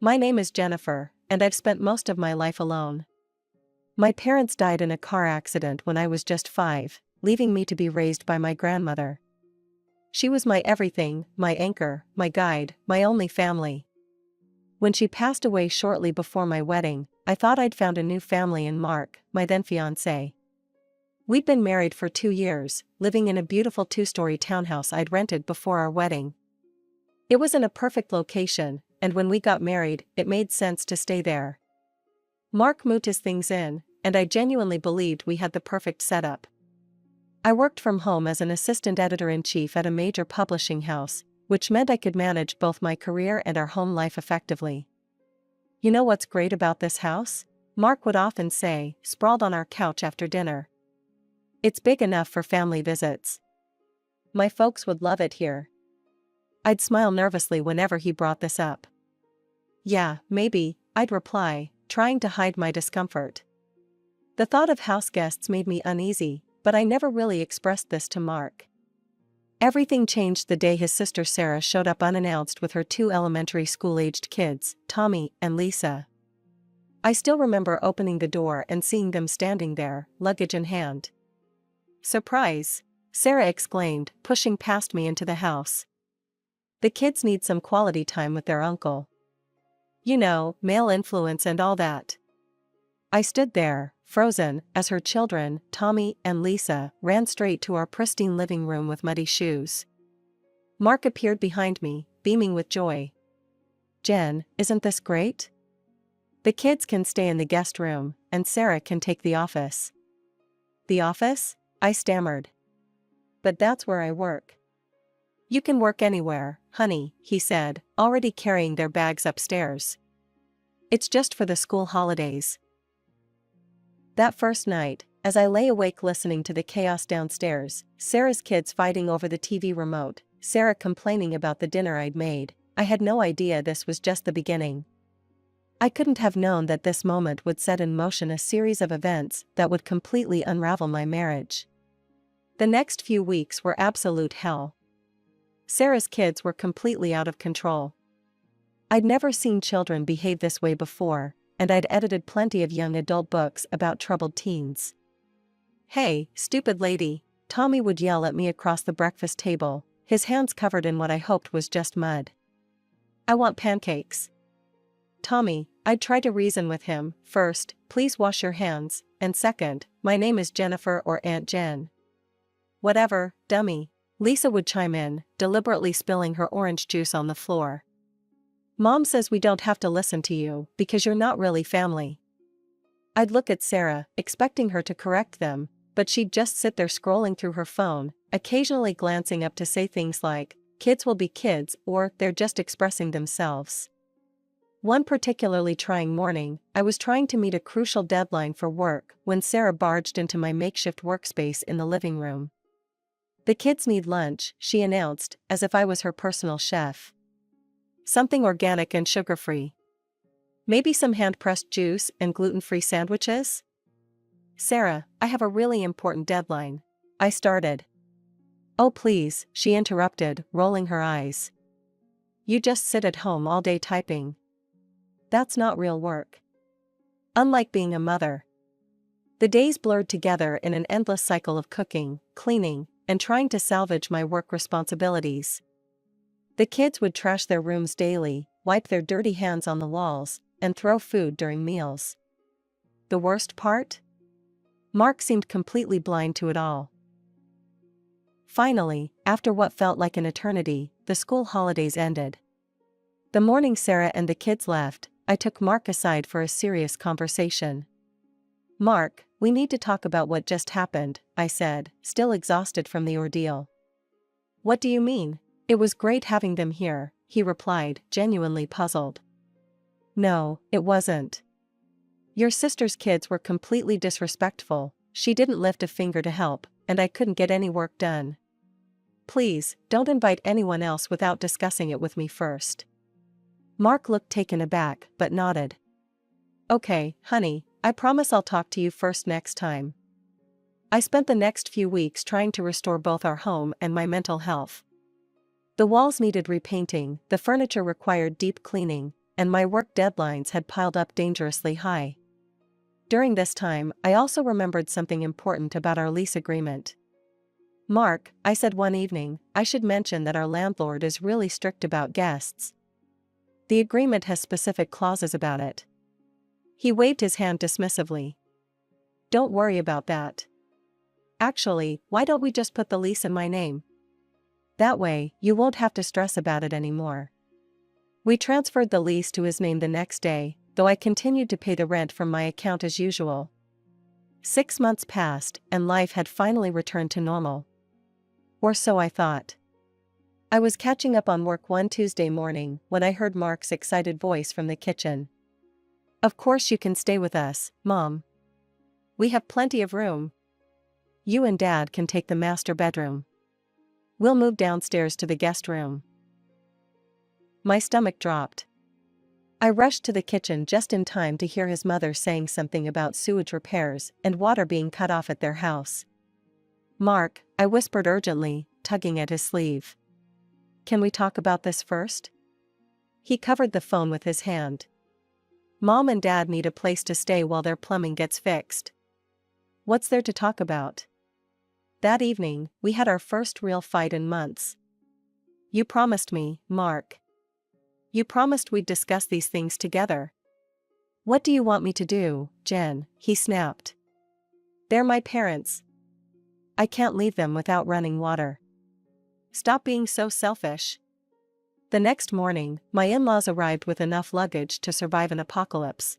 My name is Jennifer, and I've spent most of my life alone. My parents died in a car accident when I was just 5, leaving me to be raised by my grandmother. She was my everything, my anchor, my guide, my only family. When she passed away shortly before my wedding, I thought I'd found a new family in Mark, my then fiancé. We'd been married for 2 years, living in a beautiful 2-story townhouse I'd rented before our wedding. It was in a perfect location, and when we got married, it made sense to stay there. Mark moved his things in, and I genuinely believed we had the perfect setup. I worked from home as an assistant editor-in-chief at a major publishing house, which meant I could manage both my career and our home life effectively. You know what's great about this house? Mark would often say, sprawled on our couch after dinner. It's big enough for family visits. My folks would love it here. I'd smile nervously whenever he brought this up. Yeah, maybe, I'd reply, trying to hide my discomfort. The thought of house guests made me uneasy, but I never really expressed this to Mark. Everything changed the day his sister Sarah showed up unannounced with her 2 elementary school-aged kids, Tommy and Lisa. I still remember opening the door and seeing them standing there, luggage in hand. "Surprise!" Sarah exclaimed, pushing past me into the house. "The kids need some quality time with their uncle. You know, male influence and all that." I stood there, frozen, as her children, Tommy and Lisa, ran straight to our pristine living room with muddy shoes. Mark appeared behind me, beaming with joy. "Jen, isn't this great? The kids can stay in the guest room, and Sarah can take the office." "The office?" I stammered. "But that's where I work." "You can work anywhere, honey," he said, already carrying their bags upstairs. "It's just for the school holidays." That first night, as I lay awake listening to the chaos downstairs, Sarah's kids fighting over the TV remote, Sarah complaining about the dinner I'd made, I had no idea this was just the beginning. I couldn't have known that this moment would set in motion a series of events that would completely unravel my marriage. The next few weeks were absolute hell. Sarah's kids were completely out of control. I'd never seen children behave this way before, and I'd edited plenty of young adult books about troubled teens. "Hey, stupid lady," Tommy would yell at me across the breakfast table, his hands covered in what I hoped was just mud. "I want pancakes." "Tommy," I'd try to reason with him, "first, please wash your hands, and second, my name is Jennifer or Aunt Jen." "Whatever, dummy," Lisa would chime in, deliberately spilling her orange juice on the floor. "Mom says we don't have to listen to you because you're not really family." I'd look at Sarah, expecting her to correct them, but she'd just sit there scrolling through her phone, occasionally glancing up to say things like, "Kids will be kids," or "They're just expressing themselves." One particularly trying morning, I was trying to meet a crucial deadline for work when Sarah barged into my makeshift workspace in the living room. "The kids need lunch," she announced, as if I was her personal chef. "Something organic and sugar-free. Maybe some hand-pressed juice and gluten-free sandwiches?" "Sarah, I have a really important deadline," I started. "Oh please," she interrupted, rolling her eyes. "You just sit at home all day typing. That's not real work." Unlike being a mother. The days blurred together in an endless cycle of cooking, cleaning, and trying to salvage my work responsibilities. The kids would trash their rooms daily, wipe their dirty hands on the walls, and throw food during meals. The worst part? Mark seemed completely blind to it all. Finally, after what felt like an eternity, the school holidays ended. The morning Sarah and the kids left, I took Mark aside for a serious conversation. "Mark, we need to talk about what just happened," I said, still exhausted from the ordeal. "What do you mean? It was great having them here," he replied, genuinely puzzled. "No, it wasn't. Your sister's kids were completely disrespectful, she didn't lift a finger to help, and I couldn't get any work done. Please, don't invite anyone else without discussing it with me first." Mark looked taken aback, but nodded. "Okay, honey, I promise I'll talk to you first next time." I spent the next few weeks trying to restore both our home and my mental health. The walls needed repainting, the furniture required deep cleaning, and my work deadlines had piled up dangerously high. During this time, I also remembered something important about our lease agreement. "Mark," I said one evening, "I should mention that our landlord is really strict about guests. The agreement has specific clauses about it." He waved his hand dismissively. "Don't worry about that. Actually, why don't we just put the lease in my name? That way, you won't have to stress about it anymore." We transferred the lease to his name the next day, though I continued to pay the rent from my account as usual. 6 months passed, and life had finally returned to normal. Or so I thought. I was catching up on work one Tuesday morning when I heard Mark's excited voice from the kitchen. "Of course you can stay with us, Mom. We have plenty of room. You and Dad can take the master bedroom. We'll move downstairs to the guest room." My stomach dropped. I rushed to the kitchen just in time to hear his mother saying something about sewage repairs and water being cut off at their house. "Mark," I whispered urgently, tugging at his sleeve. "Can we talk about this first?" He covered the phone with his hand. "Mom and Dad need a place to stay while their plumbing gets fixed." "What's there to talk about?" That evening, we had our first real fight in months. "You promised me, Mark. You promised we'd discuss these things together." "What do you want me to do, Jen?" he snapped. "They're my parents. I can't leave them without running water. Stop being so selfish." The next morning, my in-laws arrived with enough luggage to survive an apocalypse.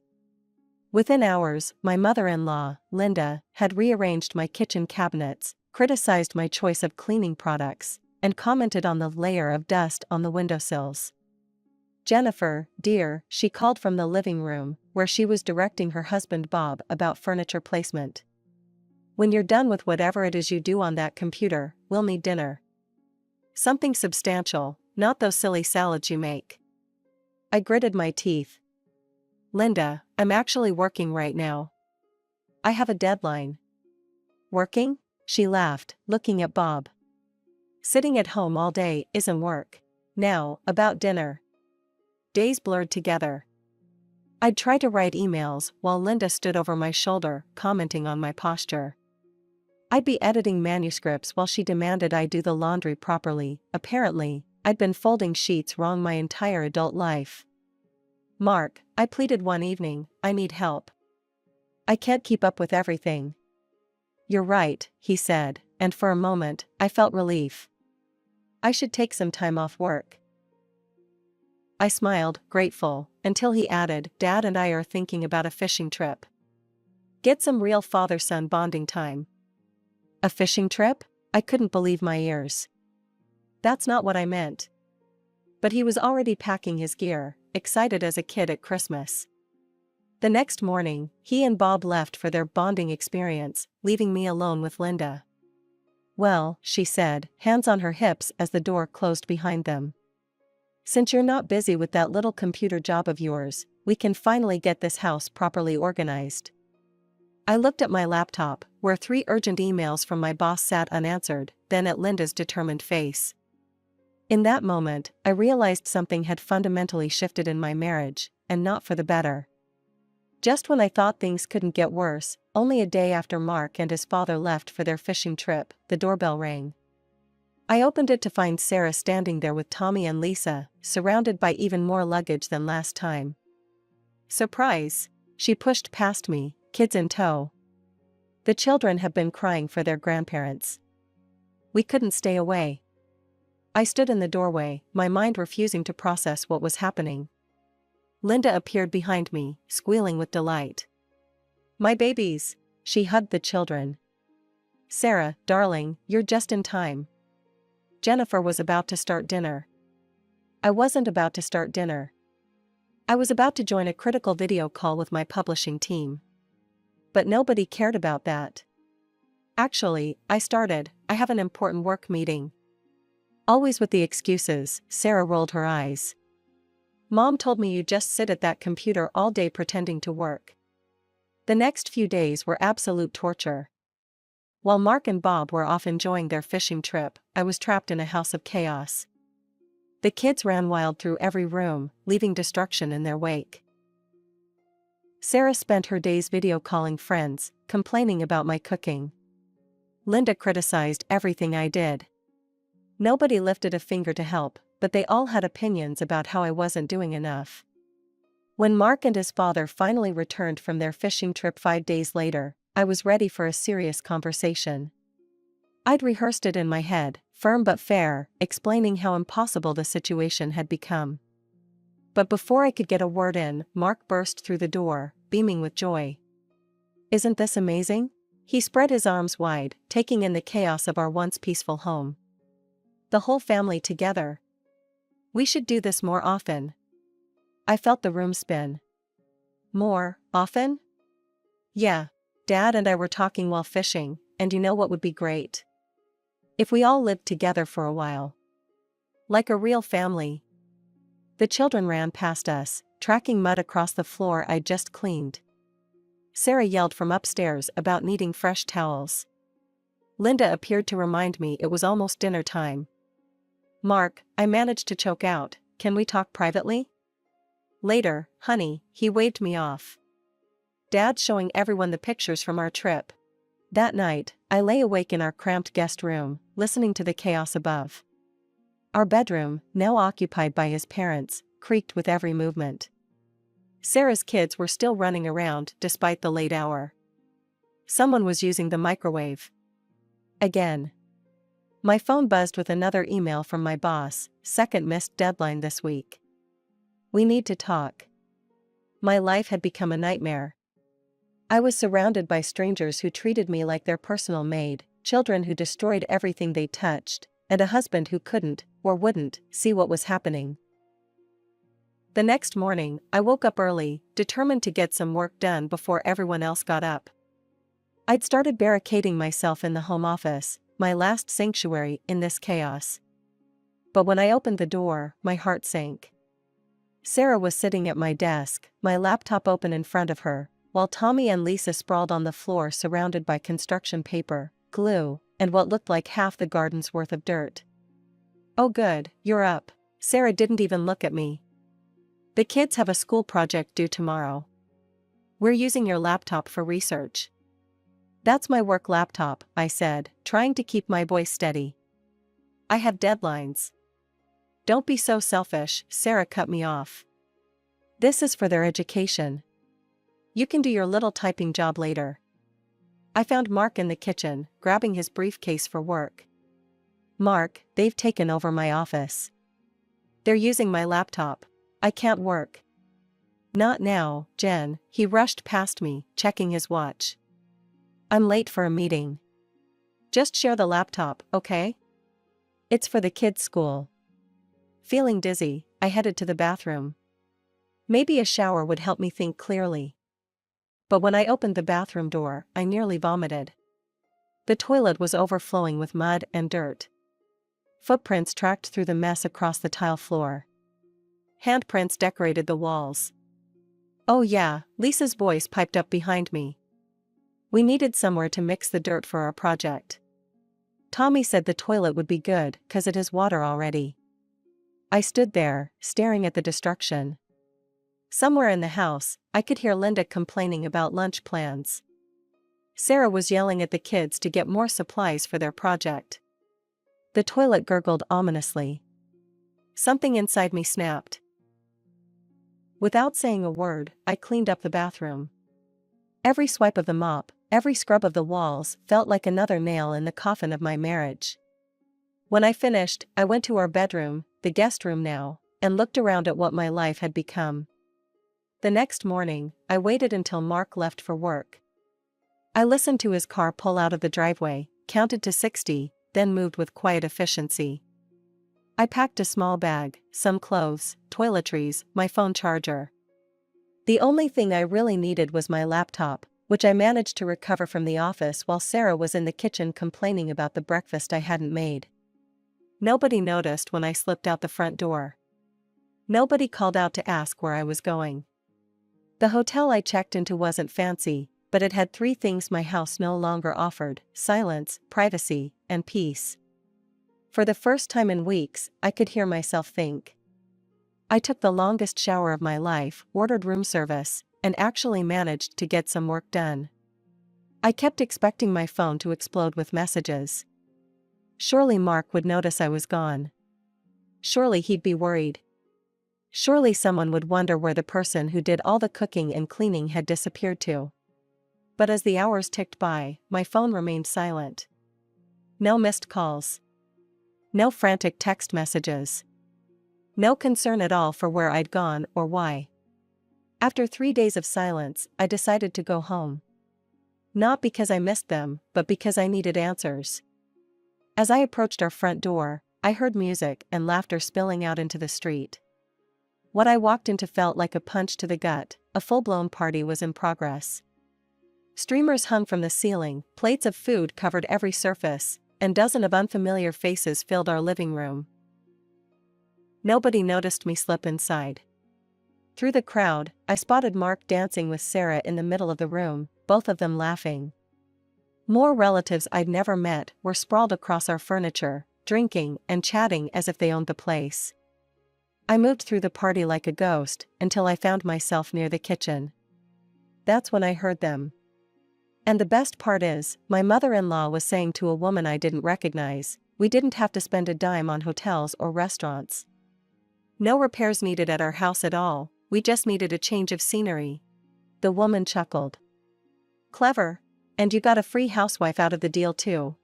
Within hours, my mother-in-law, Linda, had rearranged my kitchen cabinets, criticized my choice of cleaning products, and commented on the layer of dust on the windowsills. "Jennifer, dear," she called from the living room, where she was directing her husband Bob about furniture placement. "When you're done with whatever it is you do on that computer, we'll need dinner. Something substantial, not those silly salads you make." I gritted my teeth. "Linda, I'm actually working right now. I have a deadline." "Working?" she laughed, looking at Bob. "Sitting at home all day isn't work. Now, about dinner." Days blurred together. I'd try to write emails while Linda stood over my shoulder, commenting on my posture. I'd be editing manuscripts while she demanded I do the laundry properly. Apparently, I'd been folding sheets wrong my entire adult life. "Mark," I pleaded one evening, "I need help. I can't keep up with everything." "You're right," he said, and for a moment, I felt relief. "I should take some time off work." I smiled, grateful, until he added, "Dad and I are thinking about a fishing trip. Get some real father-son bonding time." "A fishing trip?" I couldn't believe my ears. "That's not what I meant." But he was already packing his gear, excited as a kid at Christmas. The next morning, he and Bob left for their bonding experience, leaving me alone with Linda. "Well," she said, hands on her hips as the door closed behind them. "Since you're not busy with that little computer job of yours, we can finally get this house properly organized." I looked at my laptop, where 3 urgent emails from my boss sat unanswered, then at Linda's determined face. In that moment, I realized something had fundamentally shifted in my marriage, and not for the better. Just when I thought things couldn't get worse, only a day after Mark and his father left for their fishing trip, the doorbell rang. I opened it to find Sarah standing there with Tommy and Lisa, surrounded by even more luggage than last time. "Surprise!" she pushed past me, kids in tow. The children have been crying for their grandparents. We couldn't stay away. I stood in the doorway, my mind refusing to process what was happening. Linda appeared behind me, squealing with delight. "My babies!" She hugged the children. "Sarah, darling, you're just in time." Jennifer was about to start dinner. I wasn't about to start dinner. I was about to join a critical video call with my publishing team. But nobody cared about that. "Actually, I have an important work meeting." Always with the excuses, Sarah rolled her eyes. "Mom told me you just sit at that computer all day pretending to work." The next few days were absolute torture. While Mark and Bob were off enjoying their fishing trip, I was trapped in a house of chaos. The kids ran wild through every room, leaving destruction in their wake. Sarah spent her days video calling friends, complaining about my cooking. Linda criticized everything I did. Nobody lifted a finger to help, but they all had opinions about how I wasn't doing enough. When Mark and his father finally returned from their fishing trip 5 days later, I was ready for a serious conversation. I'd rehearsed it in my head, firm but fair, explaining how impossible the situation had become. But before I could get a word in, Mark burst through the door, beaming with joy. "Isn't this amazing?" He spread his arms wide, taking in the chaos of our once peaceful home. "The whole family together. We should do this more often." I felt the room spin. More often? Yeah. Dad and I were talking while fishing, and you know what would be great? If we all lived together for a while. Like a real family. The children ran past us, tracking mud across the floor I'd just cleaned. Sarah yelled from upstairs about needing fresh towels. Linda appeared to remind me it was almost dinner time. "Mark," I managed to choke out, "can we talk privately?" "Later, honey," he waved me off. Dad's showing everyone the pictures from our trip. That night, I lay awake in our cramped guest room, listening to the chaos above. Our bedroom, now occupied by his parents, creaked with every movement. Sarah's kids were still running around despite the late hour. Someone was using the microwave. Again. My phone buzzed with another email from my boss, "Second missed deadline this week. We need to talk." My life had become a nightmare. I was surrounded by strangers who treated me like their personal maid, children who destroyed everything they touched, and a husband who couldn't, or wouldn't, see what was happening. The next morning, I woke up early, determined to get some work done before everyone else got up. I'd started barricading myself in the home office, my last sanctuary in this chaos. But when I opened the door, my heart sank. Sarah was sitting at my desk, my laptop open in front of her, while Tommy and Lisa sprawled on the floor surrounded by construction paper, glue, and what looked like half the garden's worth of dirt. "Oh good, you're up." Sarah didn't even look at me. "The kids have a school project due tomorrow. We're using your laptop for research." "That's my work laptop," I said, trying to keep my voice steady. "I have deadlines." "Don't be so selfish," Sarah cut me off. "This is for their education. You can do your little typing job later." I found Mark in the kitchen, grabbing his briefcase for work. "Mark, they've taken over my office. They're using my laptop. I can't work." "Not now, Jen," he rushed past me, checking his watch. "I'm late for a meeting. Just share the laptop, okay? It's for the kids' school." Feeling dizzy, I headed to the bathroom. Maybe a shower would help me think clearly. But when I opened the bathroom door, I nearly vomited. The toilet was overflowing with mud and dirt. Footprints tracked through the mess across the tile floor. Handprints decorated the walls. "Oh yeah," Lisa's voice piped up behind me. "We needed somewhere to mix the dirt for our project. Tommy said the toilet would be good, 'cause it has water already." I stood there, staring at the destruction. Somewhere in the house, I could hear Linda complaining about lunch plans. Sarah was yelling at the kids to get more supplies for their project. The toilet gurgled ominously. Something inside me snapped. Without saying a word, I cleaned up the bathroom. Every swipe of the mop, every scrub of the walls felt like another nail in the coffin of my marriage. When I finished, I went to our bedroom, the guest room now, and looked around at what my life had become. The next morning, I waited until Mark left for work. I listened to his car pull out of the driveway, counted to 60, then moved with quiet efficiency. I packed a small bag, some clothes, toiletries, my phone charger. The only thing I really needed was my laptop, which I managed to recover from the office while Sarah was in the kitchen complaining about the breakfast I hadn't made. Nobody noticed when I slipped out the front door. Nobody called out to ask where I was going. The hotel I checked into wasn't fancy, but it had 3 things my house no longer offered: silence, privacy, and peace. For the first time in weeks, I could hear myself think. I took the longest shower of my life, ordered room service, and actually managed to get some work done. I kept expecting my phone to explode with messages. Surely Mark would notice I was gone. Surely he'd be worried. Surely someone would wonder where the person who did all the cooking and cleaning had disappeared to. But as the hours ticked by, my phone remained silent. No missed calls. No frantic text messages. No concern at all for where I'd gone or why. After 3 days of silence, I decided to go home. Not because I missed them, but because I needed answers. As I approached our front door, I heard music and laughter spilling out into the street. What I walked into felt like a punch to the gut. A full-blown party was in progress. Streamers hung from the ceiling, plates of food covered every surface, and dozens of unfamiliar faces filled our living room. Nobody noticed me slip inside. Through the crowd, I spotted Mark dancing with Sarah in the middle of the room, both of them laughing. More relatives I'd never met were sprawled across our furniture, drinking and chatting as if they owned the place. I moved through the party like a ghost until I found myself near the kitchen. That's when I heard them. And the best part is, my mother-in-law was saying to a woman I didn't recognize, we didn't have to spend a dime on hotels or restaurants. No repairs needed at our house at all, we just needed a change of scenery. The woman chuckled. Clever. And you got a free housewife out of the deal too.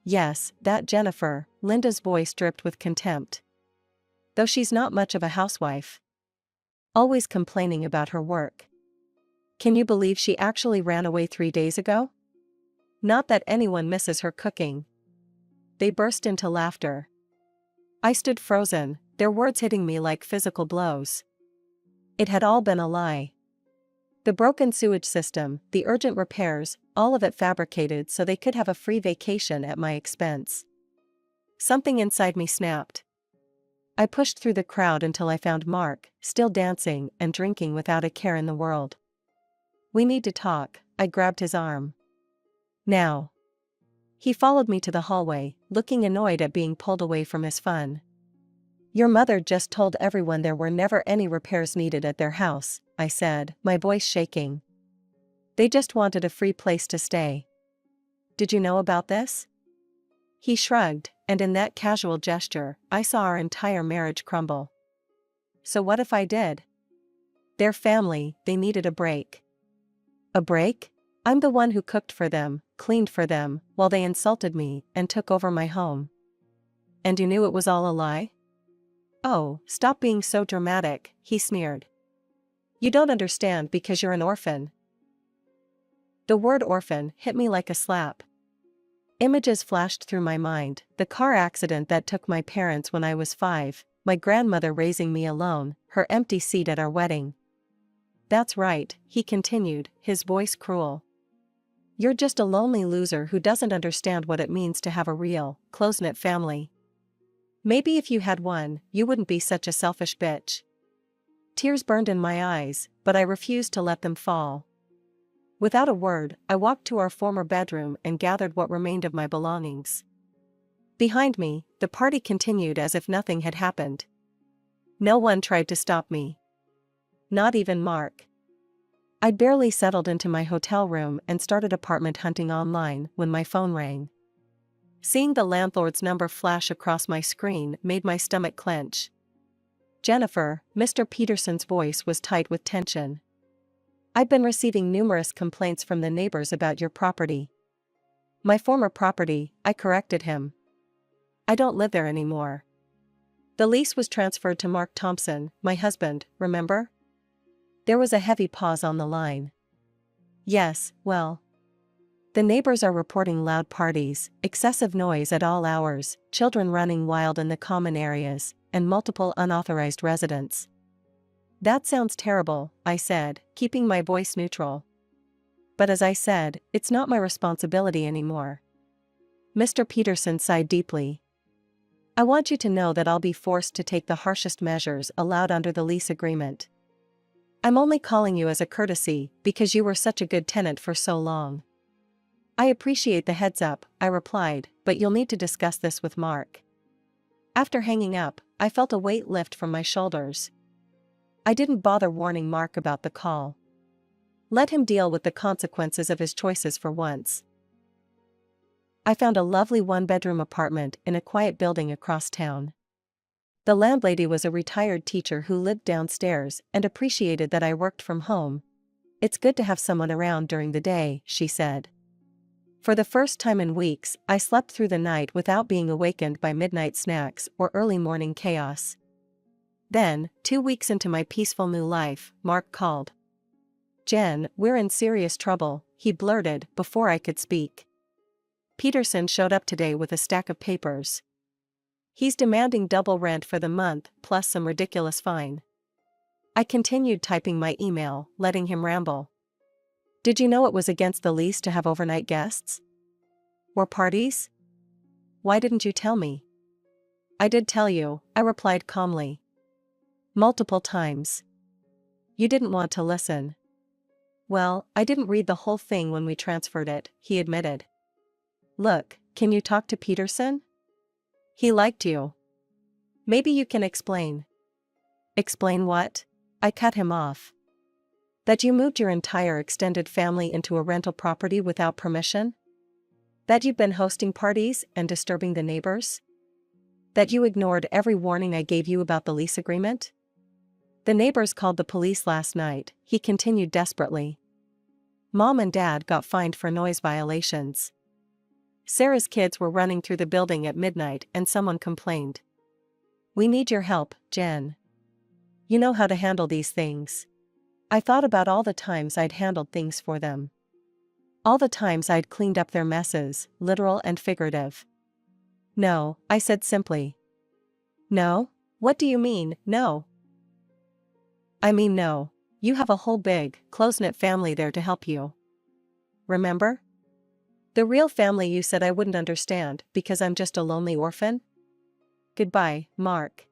Yes, that Jennifer, Linda's voice dripped with contempt. Though she's not much of a housewife. Always complaining about her work. Can you believe she actually ran away 3 days ago? Not that anyone misses her cooking. They burst into laughter. I stood frozen, their words hitting me like physical blows. It had all been a lie. The broken sewage system, the urgent repairs, all of it fabricated so they could have a free vacation at my expense. Something inside me snapped. I pushed through the crowd until I found Mark, still dancing and drinking without a care in the world. We need to talk, I grabbed his arm. Now. He followed me to the hallway, looking annoyed at being pulled away from his fun. Your mother just told everyone there were never any repairs needed at their house, I said, my voice shaking. They just wanted a free place to stay. Did you know about this? He shrugged, and in that casual gesture, I saw our entire marriage crumble. So what if I did? Their family, they needed a break. A break? I'm the one who cooked for them, cleaned for them, while they insulted me and took over my home. And you knew it was all a lie? Oh, stop being so dramatic, he sneered. You don't understand because you're an orphan. The word orphan hit me like a slap. Images flashed through my mind, the car accident that took my parents when I was 5, my grandmother raising me alone, her empty seat at our wedding. That's right, he continued, his voice cruel. You're just a lonely loser who doesn't understand what it means to have a real, close-knit family. Maybe if you had one, you wouldn't be such a selfish bitch. Tears burned in my eyes, but I refused to let them fall. Without a word, I walked to our former bedroom and gathered what remained of my belongings. Behind me, the party continued as if nothing had happened. No one tried to stop me. Not even Mark. I'd barely settled into my hotel room and started apartment hunting online when my phone rang. Seeing the landlord's number flash across my screen made my stomach clench. Jennifer, Mr. Peterson's voice was tight with tension. I've been receiving numerous complaints from the neighbors about your property. My former property, I corrected him. I don't live there anymore. The lease was transferred to Mark Thompson, my husband, remember? There was a heavy pause on the line. Yes, well. The neighbors are reporting loud parties, excessive noise at all hours, children running wild in the common areas, and multiple unauthorized residents. That sounds terrible, I said, keeping my voice neutral. But as I said, it's not my responsibility anymore. Mr. Peterson sighed deeply. I want you to know that I'll be forced to take the harshest measures allowed under the lease agreement. I'm only calling you as a courtesy because you were such a good tenant for so long. I appreciate the heads up, I replied, but you'll need to discuss this with Mark. After hanging up, I felt a weight lift from my shoulders. I didn't bother warning Mark about the call. Let him deal with the consequences of his choices for once. I found a lovely one-bedroom apartment in a quiet building across town. The landlady was a retired teacher who lived downstairs and appreciated that I worked from home. "It's good to have someone around during the day," she said. For the first time in weeks, I slept through the night without being awakened by midnight snacks or early morning chaos. Then, 2 weeks into my peaceful new life, Mark called. "Jen, we're in serious trouble," he blurted before I could speak. "Peterson showed up today with a stack of papers. He's demanding double rent for the month plus some ridiculous fine." I continued typing my email, letting him ramble. "Did you know it was against the lease to have overnight guests? Or parties? Why didn't you tell me?" "I did tell you," I replied calmly. "Multiple times. You didn't want to listen." "Well, I didn't read the whole thing when we transferred it," he admitted. "Look, can you talk to Peterson? He liked you. Maybe you can explain." "Explain what?" I cut him off. "That you moved your entire extended family into a rental property without permission? That you've been hosting parties and disturbing the neighbors? That you ignored every warning I gave you about the lease agreement? The neighbors called the police last night," he continued desperately. "Mom and Dad got fined for noise violations. Sarah's kids were running through the building at midnight and someone complained. We need your help, Jen. You know how to handle these things." I thought about all the times I'd handled things for them. All the times I'd cleaned up their messes, literal and figurative. "No," I said simply. "No? What do you mean, no?" "I mean no. You have a whole big, close-knit family there to help you. Remember? The real family you said I wouldn't understand because I'm just a lonely orphan? Goodbye, Mark."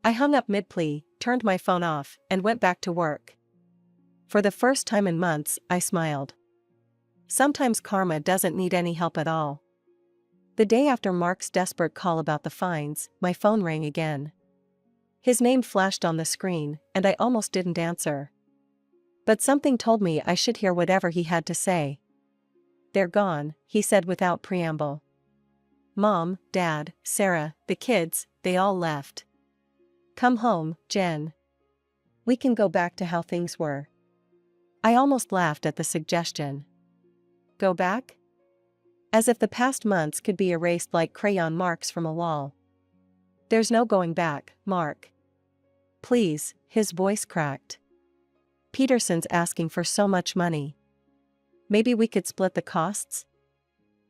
I hung up mid-plea, turned my phone off, and went back to work. For the first time in months, I smiled. Sometimes karma doesn't need any help at all. The day after Mark's desperate call about the fines, my phone rang again. His name flashed on the screen, and I almost didn't answer. But something told me I should hear whatever he had to say. "They're gone," he said without preamble. "Mom, Dad, Sarah, the kids, they all left. Come home, Jen. We can go back to how things were." I almost laughed at the suggestion. Go back? As if the past months could be erased like crayon marks from a wall. "There's no going back, Mark. Please," his voice cracked. "Peterson's asking for so much money. Maybe we could split the costs?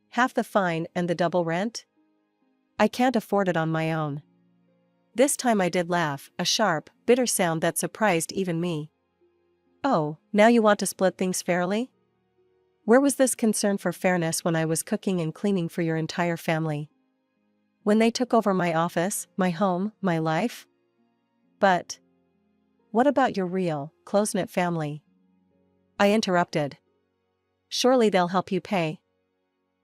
Half the fine and the double rent? I can't afford it on my own." This time I did laugh, a sharp, bitter sound that surprised even me. "Oh, now you want to split things fairly? Where was this concern for fairness when I was cooking and cleaning for your entire family? When they took over my office, my home, my life? But what about your real, close-knit family?" I interrupted. "Surely they'll help you pay.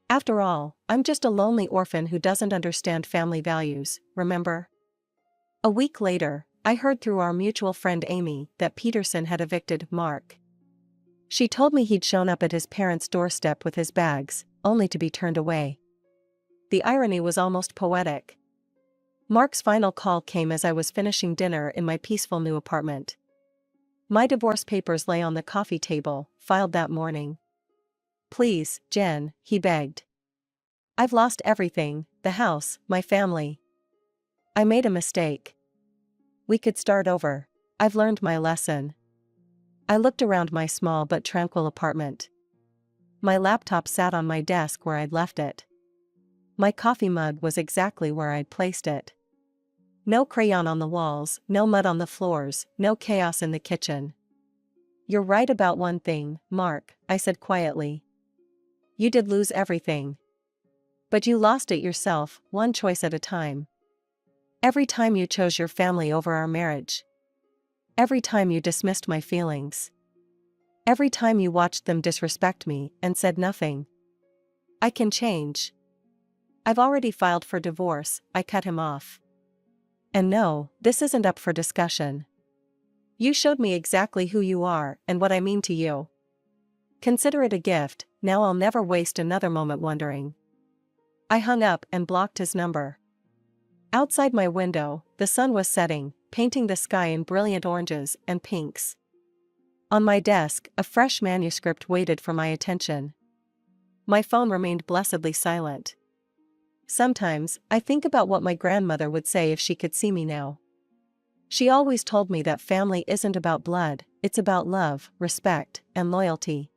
After all, I'm just a lonely orphan who doesn't understand family values, remember?" A week later, I heard through our mutual friend Amy that Peterson had evicted Mark. She told me he'd shown up at his parents' doorstep with his bags, only to be turned away. The irony was almost poetic. Mark's final call came as I was finishing dinner in my peaceful new apartment. My divorce papers lay on the coffee table, filed that morning. "Please, Jen," he begged. "I've lost everything, the house, my family. I made a mistake. We could start over. I've learned my lesson." I looked around my small but tranquil apartment. My laptop sat on my desk where I'd left it. My coffee mug was exactly where I'd placed it. No crayon on the walls, no mud on the floors, no chaos in the kitchen. "You're right about one thing, Mark," I said quietly. "You did lose everything. But you lost it yourself, one choice at a time. Every time you chose your family over our marriage. Every time you dismissed my feelings. Every time you watched them disrespect me and said nothing. I can change. I've already filed for divorce, I cut him off. And no, this isn't up for discussion. You showed me exactly who you are and what I mean to you. Consider it a gift, now I'll never waste another moment wondering. I hung up and blocked his number. Outside my window, the sun was setting, painting the sky in brilliant oranges and pinks. On my desk, a fresh manuscript waited for my attention. My phone remained blessedly silent. Sometimes, I think about what my grandmother would say if she could see me now. She always told me that family isn't about blood, it's about love, respect, and loyalty.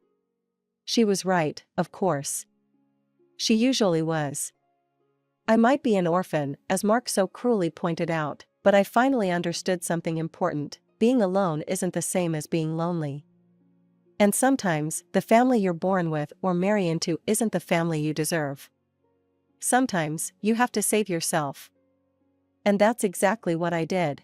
She was right, of course. She usually was. I might be an orphan, as Mark so cruelly pointed out, but I finally understood something important: being alone isn't the same as being lonely. And sometimes, the family you're born with or marry into isn't the family you deserve. Sometimes, you have to save yourself. And that's exactly what I did.